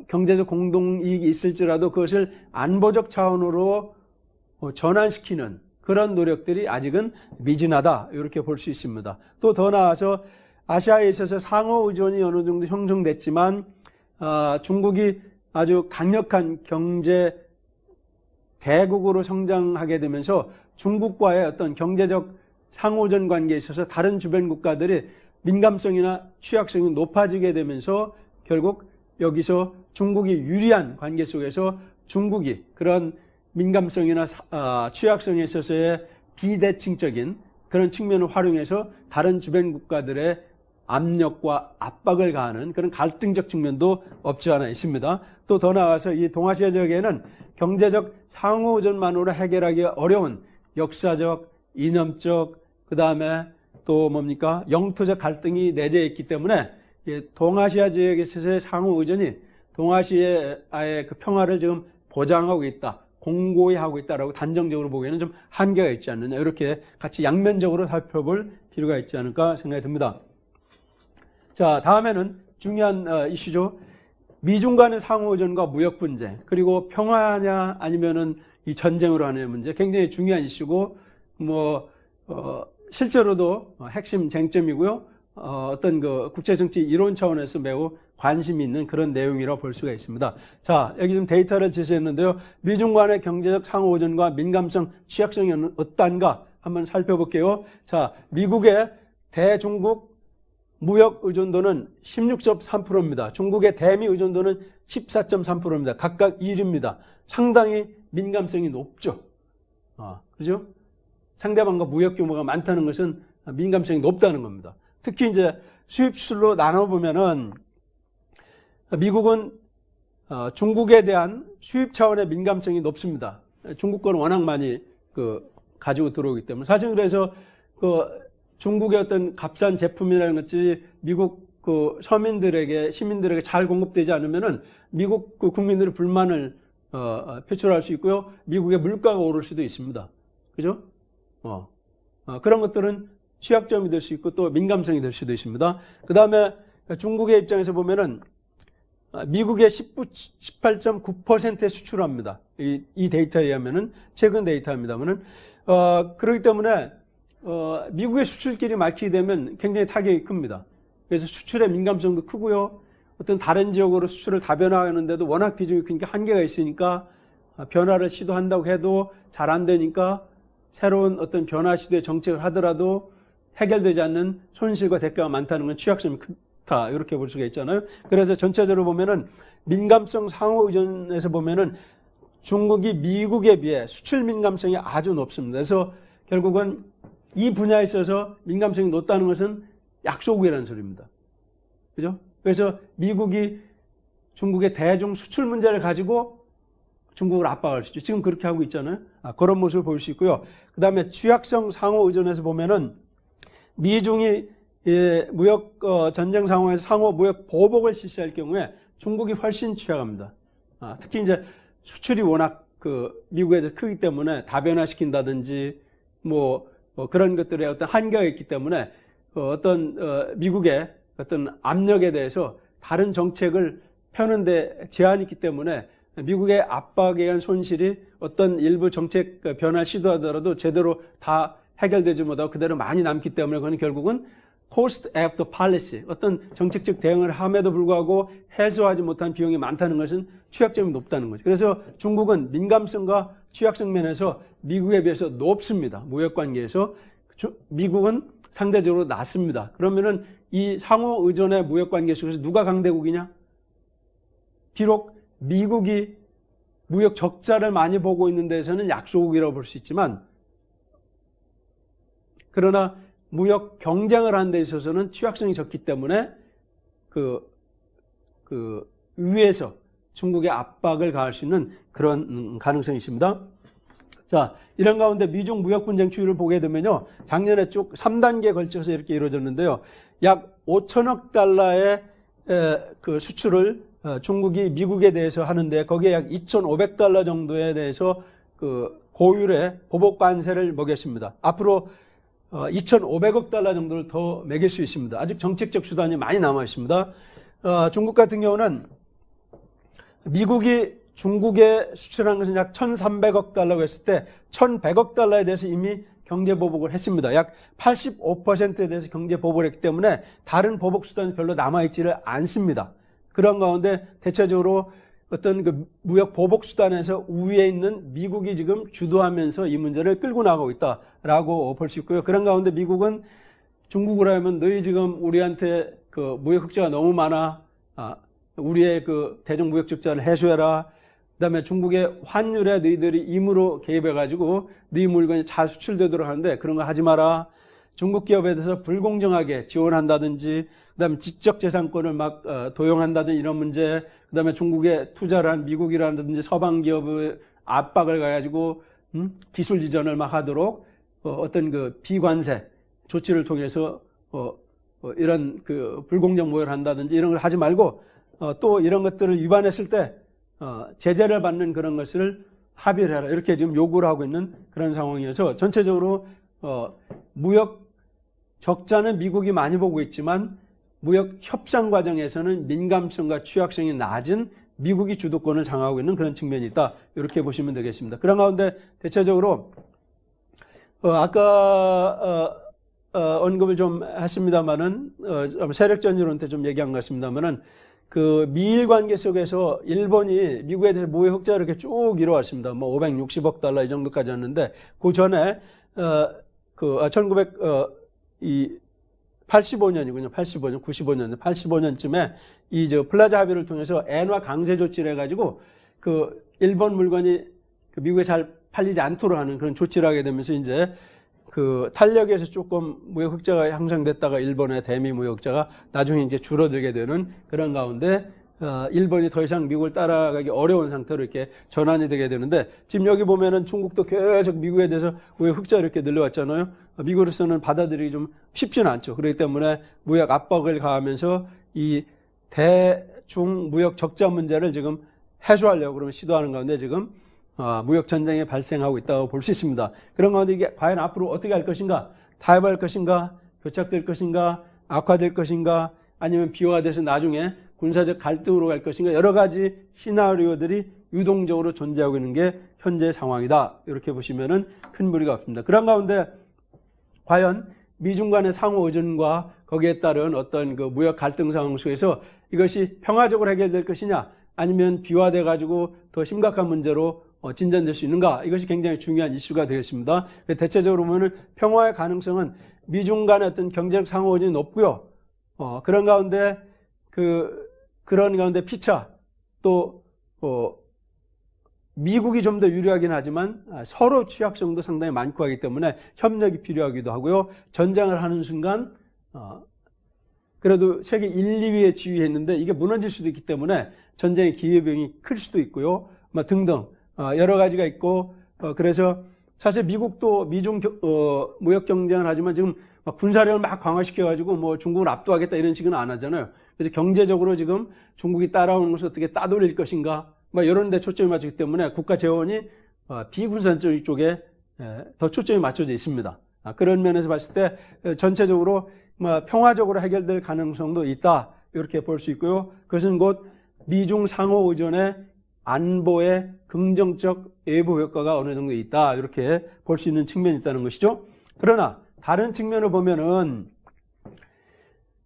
경제적 공동이익이 있을지라도 그것을 안보적 차원으로 전환시키는 그런 노력들이 아직은 미진하다, 이렇게 볼 수 있습니다. 또 더 나아가서 아시아에 있어서 상호 의존이 어느 정도 형성됐지만 중국이 아주 강력한 경제 대국으로 성장하게 되면서 중국과의 어떤 경제적 상호전 관계에 있어서 다른 주변 국가들이 민감성이나 취약성이 높아지게 되면서 결국 여기서 중국이 유리한 관계 속에서 중국이 그런 민감성이나 취약성에 있어서의 비대칭적인 그런 측면을 활용해서 다른 주변 국가들의 압력과 압박을 가하는 그런 갈등적 측면도 없지 않아 있습니다. 또 더 나아가서 이 동아시아 지역에는 경제적 상호의존만으로 해결하기 어려운 역사적, 이념적, 그 다음에 또 뭡니까? 영토적 갈등이 내재해 있기 때문에 동아시아 지역에 있어서의 상호의존이 동아시아의 그 평화를 지금 보장하고 있다, 공고히 하고 있다라고 단정적으로 보기에는 좀 한계가 있지 않느냐, 이렇게 같이 양면적으로 살펴볼 필요가 있지 않을까 생각이 듭니다. 자, 다음에는 중요한 이슈죠. 미중 간의 상호의존과 무역 분쟁, 그리고 평화냐 아니면은 이 전쟁으로 하는 문제, 굉장히 중요한 이슈고, 실제로도 핵심 쟁점이고요. 어떤 그 국제정치 이론 차원에서 매우 관심이 있는 그런 내용이라고 볼 수가 있습니다. 자, 여기 좀 데이터를 제시했는데요. 미중 간의 경제적 상호의존과 민감성, 취약성이 어떤가 한번 살펴볼게요. 자, 미국의 대중국 무역 의존도는 16.3%입니다. 중국의 대미 의존도는 14.3%입니다. 각각 1위입니다. 상당히 민감성이 높죠. 그죠? 상대방과 무역 규모가 많다는 것은 민감성이 높다는 겁니다. 특히 이제 수입 수출로 나눠보면은 미국은 중국에 대한 수입 차원의 민감성이 높습니다. 중국 거는 워낙 많이 가지고 들어오기 때문에. 사실 그래서 중국의 어떤 값싼 제품이라는 것이 미국 서민들에게, 시민들에게 잘 공급되지 않으면은 미국 국민들의 불만을 표출할 수 있고요. 미국의 물가가 오를 수도 있습니다. 그죠? 그런 것들은 취약점이 될 수 있고 또 민감성이 될 수도 있습니다. 그 다음에 중국의 입장에서 보면은 미국의 18.9%에 수출합니다. 이 데이터에 의하면은, 최근 데이터입니다만은, 그렇기 때문에, 미국의 수출길이 막히게 되면 굉장히 타격이 큽니다. 그래서 수출의 민감성도 크고요. 어떤 다른 지역으로 수출을 다변화하는데도 워낙 비중이 크니까 한계가 있으니까 변화를 시도한다고 해도 잘 안 되니까 새로운 어떤 변화 시도의 정책을 하더라도 해결되지 않는 손실과 대가가 많다는 건 취약점이 크다. 이렇게 볼 수가 있잖아요. 그래서 전체적으로 보면은 민감성 상호 의존에서 보면은 중국이 미국에 비해 수출 민감성이 아주 높습니다. 그래서 결국은 이 분야에 있어서 민감성이 높다는 것은 약소국이라는 소리입니다. 그죠? 그래서 미국이 중국의 대중 수출 문제를 가지고 중국을 압박할 수 있죠. 지금 그렇게 하고 있잖아요. 그런 모습을 볼 수 있고요. 그 다음에 취약성 상호 의존에서 보면은 미중이 무역 전쟁 상황에서 상호 무역 보복을 실시할 경우에 중국이 훨씬 취약합니다. 특히 이제 수출이 워낙 미국에 크기 때문에 다변화시킨다든지 뭐 그런 것들의 어떤 한계가 있기 때문에 미국의 어떤 압력에 대해서 다른 정책을 펴는데 제한이 있기 때문에 미국의 압박에 의한 손실이 어떤 일부 정책 변화를 시도하더라도 제대로 다 해결되지 못하고 그대로 많이 남기 때문에 그건 결국은 cost after policy, 어떤 정책적 대응을 함에도 불구하고 해소하지 못한 비용이 많다는 것은 취약점이 높다는 거죠. 그래서 중국은 민감성과 취약성 면에서 미국에 비해서 높습니다. 무역 관계에서. 미국은 상대적으로 낮습니다. 그러면은 이 상호 의존의 무역 관계 속에서 누가 강대국이냐? 비록 미국이 무역 적자를 많이 보고 있는 데서는 약소국이라고 볼 수 있지만, 그러나 무역 경쟁을 하는 데 있어서는 취약성이 적기 때문에 위에서 중국의 압박을 가할 수 있는 그런 가능성이 있습니다. 자, 이런 가운데 미중 무역 분쟁 추이를 보게 되면요, 작년에 쭉 3단계에 걸쳐서 이렇게 이루어졌는데요, 약 5천억 달러의 수출을 중국이 미국에 대해서 하는데 거기에 약 2,500달러 정도에 대해서 고율의 보복 관세를 먹였습니다. 앞으로 2,500억 달러 정도를 더 매길 수 있습니다. 아직 정책적 수단이 많이 남아 있습니다. 중국 같은 경우는 미국이 중국에 수출한 것은 약 1,300억 달러고 했을 때 1,100억 달러에 대해서 이미 경제 보복을 했습니다. 약 85%에 대해서 경제 보복을 했기 때문에 다른 보복 수단이 별로 남아있지를 않습니다. 그런 가운데 대체적으로 어떤 무역 보복 수단에서 우위에 있는 미국이 지금 주도하면서 이 문제를 끌고 나가고 있다라고 볼 수 있고요. 그런 가운데 미국은 중국으로 하면 너희 지금 우리한테 무역 흑자가 너무 많아. 우리의 대중 무역 적자를 해소해라. 그다음에 중국의 환율에 너희들이 임으로 개입해가지고 너희 물건이 잘 수출되도록 하는데 그런 거 하지 마라. 중국 기업에 대해서 불공정하게 지원한다든지, 그다음에 지적재산권을 막 도용한다든지 이런 문제, 그다음에 중국에 투자를 한 미국이라든지 서방 기업의 압박을 가가지고 기술 이전을 막 하도록 어떤 비관세 조치를 통해서 이런 불공정 모여를 한다든지 이런 걸 하지 말고 또 이런 것들을 위반했을 때 제재를 받는 그런 것을 합의를 해라. 이렇게 지금 요구를 하고 있는 그런 상황이어서 전체적으로 무역 적자는 미국이 많이 보고 있지만 무역 협상 과정에서는 민감성과 취약성이 낮은 미국이 주도권을 장악하고 있는 그런 측면이 있다. 이렇게 보시면 되겠습니다. 그런 가운데 대체적으로 아까 언급을 좀 했습니다만은 세력전 이론 때 좀 얘기한 것 같습니다만은 미일 관계 속에서 일본이 미국에 대해서 무역 흑자를 이렇게 쭉 이뤄왔습니다. 560억 달러 이 정도까지 왔는데 그 전에 85년이군요. 85년, 95년, 85년쯤에 플라자 합의를 통해서 엔화 강세 조치를 해가지고 일본 물건이 미국에 잘 팔리지 않도록 하는 그런 조치를 하게 되면서 이제 그 탄력에서 조금 무역 흑자가 향상됐다가 일본의 대미 무역 흑자가 나중에 이제 줄어들게 되는 그런 가운데 일본이 더 이상 미국을 따라가기 어려운 상태로 이렇게 전환이 되게 되는데 지금 여기 보면은 중국도 계속 미국에 대해서 무역 흑자 이렇게 늘려왔잖아요. 미국으로서는 받아들이기 좀 쉽지는 않죠. 그렇기 때문에 무역 압박을 가하면서 이 대중 무역 적자 문제를 지금 해소하려고 그러면 시도하는 가운데 지금 무역 전쟁이 발생하고 있다고 볼 수 있습니다. 그런 가운데 이게 과연 앞으로 어떻게 할 것인가? 타협할 것인가? 교착될 것인가? 악화될 것인가? 아니면 비화돼서 나중에 군사적 갈등으로 갈 것인가? 여러 가지 시나리오들이 유동적으로 존재하고 있는 게 현재 상황이다. 이렇게 보시면은 큰 무리가 없습니다. 그런 가운데 과연 미중 간의 상호 의존과 거기에 따른 어떤 그 무역 갈등 상황 속에서 이것이 평화적으로 해결될 것이냐? 아니면 비화돼 가지고 더 심각한 문제로 진전될 수 있는가? 이것이 굉장히 중요한 이슈가 되겠습니다. 대체적으로 보면 평화의 가능성은 미중 간의 어떤 경제적 상호 의존이 높고요. 그런 가운데 그런 가운데 피차 또 미국이 좀 더 유리하긴 하지만 서로 취약성도 상당히 많고 하기 때문에 협력이 필요하기도 하고요. 전쟁을 하는 순간 그래도 세계 1, 2위에 지휘했는데 이게 무너질 수도 있기 때문에 전쟁의 기회비용이 클 수도 있고요. 등등 여러 가지가 있고 그래서 사실 미국도 미중 무역 경쟁을 하지만 지금 군사력을 막 강화시켜가지고 뭐 중국을 압도하겠다 이런 식은 안 하잖아요. 그래서 경제적으로 지금 중국이 따라오는 것을 어떻게 따돌릴 것인가 이런 데 초점이 맞추기 때문에 국가 재원이 비군사적 쪽에 더 초점이 맞춰져 있습니다. 그런 면에서 봤을 때 전체적으로 평화적으로 해결될 가능성도 있다 이렇게 볼 수 있고요. 그것은 곧 미중 상호 의존의 안보의 긍정적 외부 효과가 어느 정도 있다 이렇게 볼 수 있는 측면이 있다는 것이죠. 그러나 다른 측면을 보면은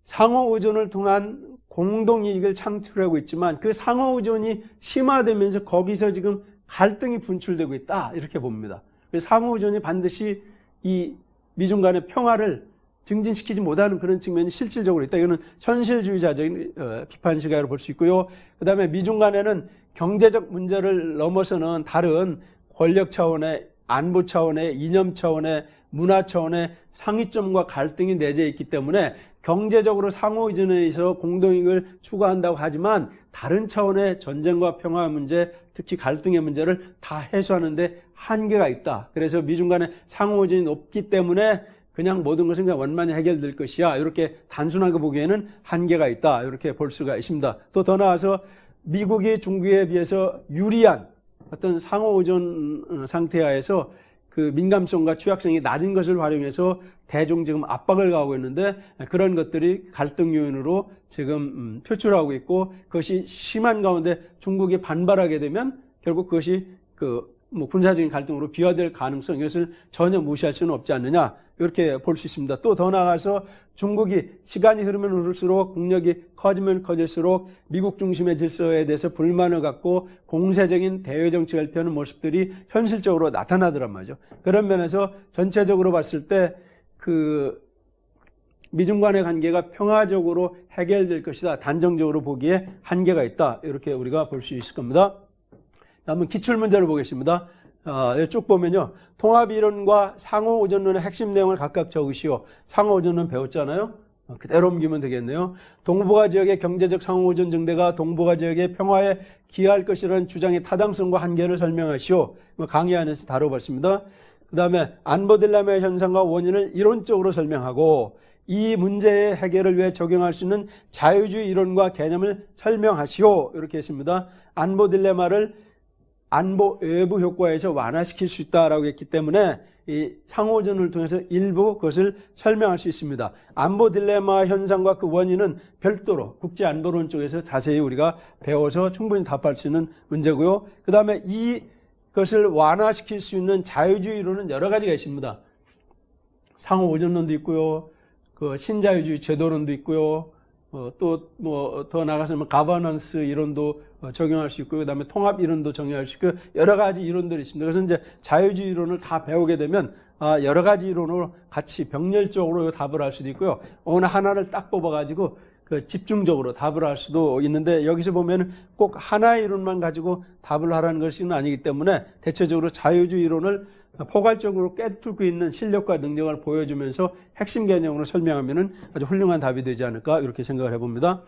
상호 의존을 통한 공동이익을 창출하고 있지만 그 상호 의존이 심화되면서 거기서 지금 갈등이 분출되고 있다 이렇게 봅니다. 상호 의존이 반드시 이 미중 간의 평화를 증진시키지 못하는 그런 측면이 실질적으로 있다. 이거는 현실주의자적인 비판 시각으로 볼 수 있고요. 그 다음에 미중 간에는 경제적 문제를 넘어서는 다른 권력 차원의 안보 차원의 이념 차원의 문화 차원의 상위점과 갈등이 내재해 있기 때문에 경제적으로 상호 의존에 의해서 공동이익을 추구한다고 하지만 다른 차원의 전쟁과 평화 문제, 특히 갈등의 문제를 다 해소하는 데 한계가 있다. 그래서 미중 간의 상호 의존이 높기 때문에 그냥 모든 것은 그냥 원만히 해결될 것이야. 이렇게 단순하게 보기에는 한계가 있다. 이렇게 볼 수가 있습니다. 또 더 나아가서 미국이 중국에 비해서 유리한 어떤 상호 의존 상태하에서 그 민감성과 취약성이 낮은 것을 활용해서 대중 지금 압박을 가하고 있는데 그런 것들이 갈등 요인으로 지금 표출하고 있고 그것이 심한 가운데 중국이 반발하게 되면 결국 그것이 군사적인 갈등으로 비화될 가능성 이것을 전혀 무시할 수는 없지 않느냐 이렇게 볼 수 있습니다. 또 더 나아가서 중국이 시간이 흐르면 흐를수록 국력이 커지면 커질수록 미국 중심의 질서에 대해서 불만을 갖고 공세적인 대외 정책을 펴는 모습들이 현실적으로 나타나더란 말이죠. 그런 면에서 전체적으로 봤을 때 미중 간의 관계가 평화적으로 해결될 것이다. 단정적으로 보기에 한계가 있다. 이렇게 우리가 볼 수 있을 겁니다. 한번 기출 문제를 보겠습니다. 쭉 보면요. 통합이론과 상호의존론의 핵심 내용을 각각 적으시오. 상호의존론 배웠잖아요. 그대로 옮기면 되겠네요. 동북아 지역의 경제적 상호의존 증대가 동북아 지역의 평화에 기여할 것이라는 주장의 타당성과 한계를 설명하시오. 강의 안에서 다뤄봤습니다. 그 다음에 안보 딜레마 현상과 원인을 이론적으로 설명하고 이 문제의 해결을 위해 적용할 수 있는 자유주의 이론과 개념을 설명하시오. 이렇게 했습니다. 안보 딜레마를 안보 외부 효과에서 완화시킬 수 있다라고 했기 때문에 이 상호전을 통해서 일부 그것을 설명할 수 있습니다. 안보 딜레마 현상과 그 원인은 별도로 국제안보론 쪽에서 자세히 우리가 배워서 충분히 답할 수 있는 문제고요. 그 다음에 이것을 완화시킬 수 있는 자유주의론은 여러 가지가 있습니다. 상호의존론도 있고요. 그 신자유주의 제도론도 있고요. 또 더 나가서 가버넌스 이론도 적용할 수 있고요. 그다음에 통합 이론도 적용할 수 있고 여러 가지 이론들이 있습니다. 그래서 이제 자유주의 이론을 다 배우게 되면 여러 가지 이론으로 같이 병렬적으로 답을 할 수도 있고요. 어느 하나를 딱 뽑아가지고 집중적으로 답을 할 수도 있는데 여기서 보면 꼭 하나의 이론만 가지고 답을 하라는 것은 아니기 때문에 대체적으로 자유주의 이론을 포괄적으로 꿰뚫고 있는 실력과 능력을 보여주면서 핵심 개념으로 설명하면 아주 훌륭한 답이 되지 않을까 이렇게 생각을 해봅니다.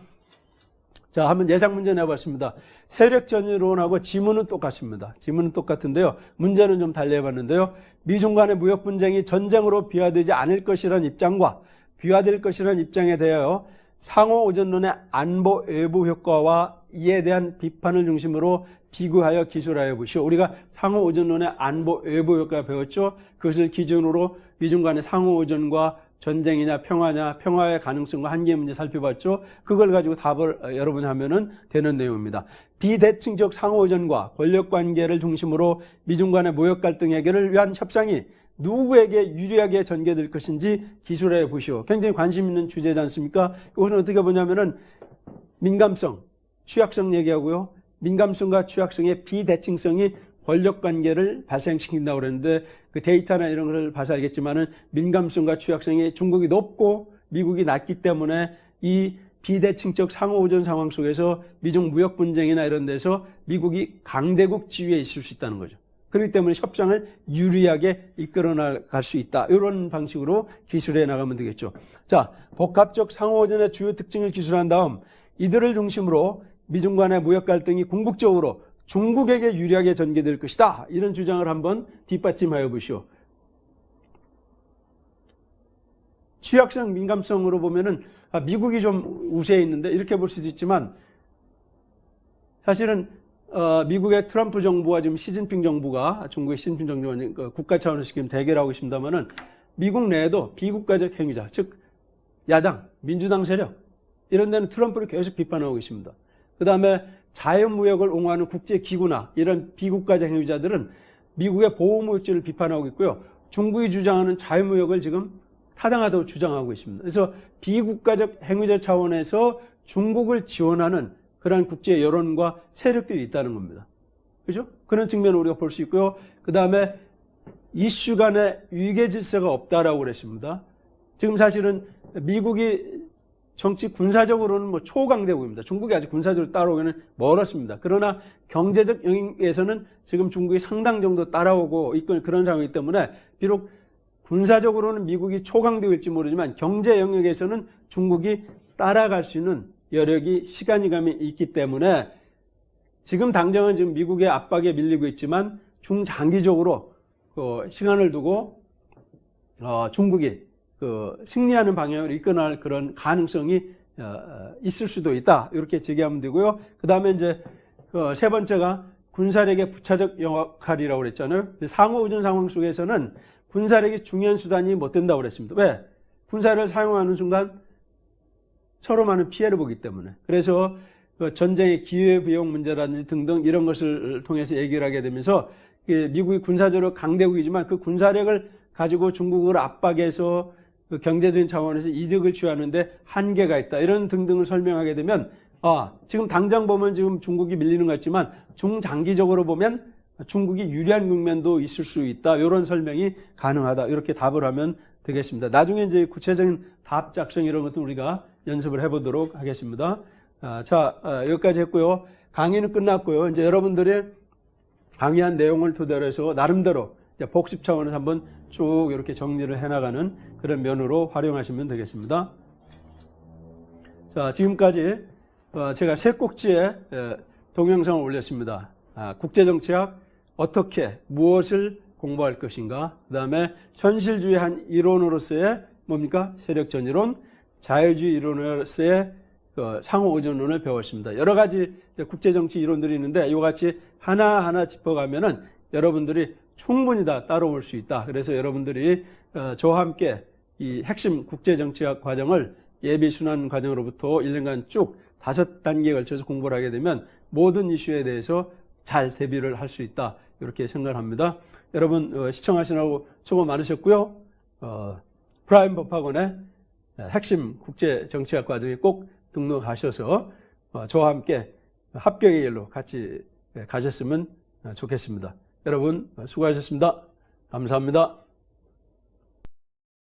자, 한번 예상 문제 내봤습니다. 세력전이론하고 지문은 똑같습니다. 지문은 똑같은데요. 문제는 좀 달리 해봤는데요. 미중 간의 무역 분쟁이 전쟁으로 비화되지 않을 것이라는 입장과 비화될 것이라는 입장에 대하여 상호 의존론의 안보 외부 효과와 이에 대한 비판을 중심으로 비교하여 기술하여 보시오. 우리가 상호 의존론의 안보 외부 효과 배웠죠. 그것을 기준으로 미중 간의 상호 의존과 전쟁이냐 평화냐 평화의 가능성과 한계 문제 살펴봤죠. 그걸 가지고 답을 여러분이 하면은 되는 내용입니다. 비대칭적 상호의존과 권력관계를 중심으로 미중 간의 무역 갈등 해결을 위한 협상이 누구에게 유리하게 전개될 것인지 기술해 보시오. 굉장히 관심 있는 주제지 않습니까? 이것은 어떻게 보냐면은 민감성, 취약성 얘기하고요. 민감성과 취약성의 비대칭성이 권력관계를 발생시킨다고 그랬는데 그 데이터나 이런 걸 봐서 알겠지만은 민감성과 취약성이 중국이 높고 미국이 낮기 때문에 이 비대칭적 상호의존 상황 속에서 미중 무역 분쟁이나 이런 데서 미국이 강대국 지위에 있을 수 있다는 거죠. 그렇기 때문에 협상을 유리하게 이끌어 나갈 수 있다. 이런 방식으로 기술해 나가면 되겠죠. 자, 복합적 상호의존의 주요 특징을 기술한 다음 이들을 중심으로 미중 간의 무역 갈등이 궁극적으로 중국에게 유리하게 전개될 것이다. 이런 주장을 한번 뒷받침하여 보시오. 취약성, 민감성으로 보면은 미국이 좀 우세해 있는데 이렇게 볼 수도 있지만 사실은 미국의 트럼프 정부와 지금 시진핑 정부가 중국의 시진핑 정부가 국가 차원에서 지금 대결하고 있습니다만은 미국 내에도 비국가적 행위자, 즉 야당, 민주당 세력 이런 데는 트럼프를 계속 비판하고 있습니다. 그 다음에 자유무역을 옹호하는 국제기구나 이런 비국가적 행위자들은 미국의 보호무역제를 비판하고 있고요. 중국이 주장하는 자유무역을 지금 타당하다고 주장하고 있습니다. 그래서 비국가적 행위자 차원에서 중국을 지원하는 그런 국제 여론과 세력들이 있다는 겁니다. 그죠? 그런 측면을 우리가 볼 수 있고요. 그 다음에 이슈 간의 위계 질서가 없다라고 그랬습니다. 지금 사실은 미국이 정치 군사적으로는 뭐 초강대국입니다. 중국이 아직 군사적으로 따라오기는 멀었습니다. 그러나 경제적 영역에서는 지금 중국이 상당 정도 따라오고 있고 그런 상황이기 때문에 비록 군사적으로는 미국이 초강대국일지 모르지만 경제 영역에서는 중국이 따라갈 수 있는 여력이 시간이 감이 있기 때문에 지금 당장은 지금 미국의 압박에 밀리고 있지만 중장기적으로 시간을 두고 중국이 승리하는 방향으로 이끌어날 그런 가능성이 있을 수도 있다. 이렇게 제기하면 되고요. 그 다음에 이제 세 번째가 군사력의 부차적 역할이라고 그랬잖아요. 상호의존 상황 속에서는 군사력이 중요한 수단이 못 된다고 그랬습니다. 왜? 군사를 사용하는 순간 서로 많은 피해를 보기 때문에. 그래서 전쟁의 기회비용 문제라든지 등등 이런 것을 통해서 얘기를 하게 되면서 미국이 군사적으로 강대국이지만 그 군사력을 가지고 중국을 압박해서 경제적인 차원에서 이득을 취하는데 한계가 있다. 이런 등등을 설명하게 되면 지금 당장 보면 지금 중국이 밀리는 것 같지만 중장기적으로 보면 중국이 유리한 국면도 있을 수 있다. 이런 설명이 가능하다. 이렇게 답을 하면 되겠습니다. 나중에 이제 구체적인 답 작성 이런 것도 우리가 연습을 해보도록 하겠습니다. 여기까지 했고요. 강의는 끝났고요. 이제 여러분들의 강의한 내용을 토대로 해서 나름대로 복습 차원에서 한번 쭉 이렇게 정리를 해나가는 그런 면으로 활용하시면 되겠습니다. 자, 지금까지 제가 세 꼭지의 동영상을 올렸습니다. 국제정치학, 어떻게, 무엇을 공부할 것인가, 그 다음에 현실주의 한 이론으로서의 뭡니까? 세력전이론, 자유주의 이론으로서의 상호의존론을 배웠습니다. 여러 가지 국제정치 이론들이 있는데 이와 같이 하나하나 짚어가면은 여러분들이 충분히 다 따라올 수 있다. 그래서 여러분들이 저와 함께 이 핵심 국제정치학 과정을 예비순환 과정으로부터 1년간 쭉 5단계에 걸쳐서 공부를 하게 되면 모든 이슈에 대해서 잘 대비를 할 수 있다. 이렇게 생각을 합니다. 여러분 시청하시느라고 수고 많으셨고요. 프라임 법학원의 핵심 국제정치학 과정에 꼭 등록하셔서 저와 함께 합격의 길로 같이 가셨으면 좋겠습니다. 여러분 수고하셨습니다. 감사합니다.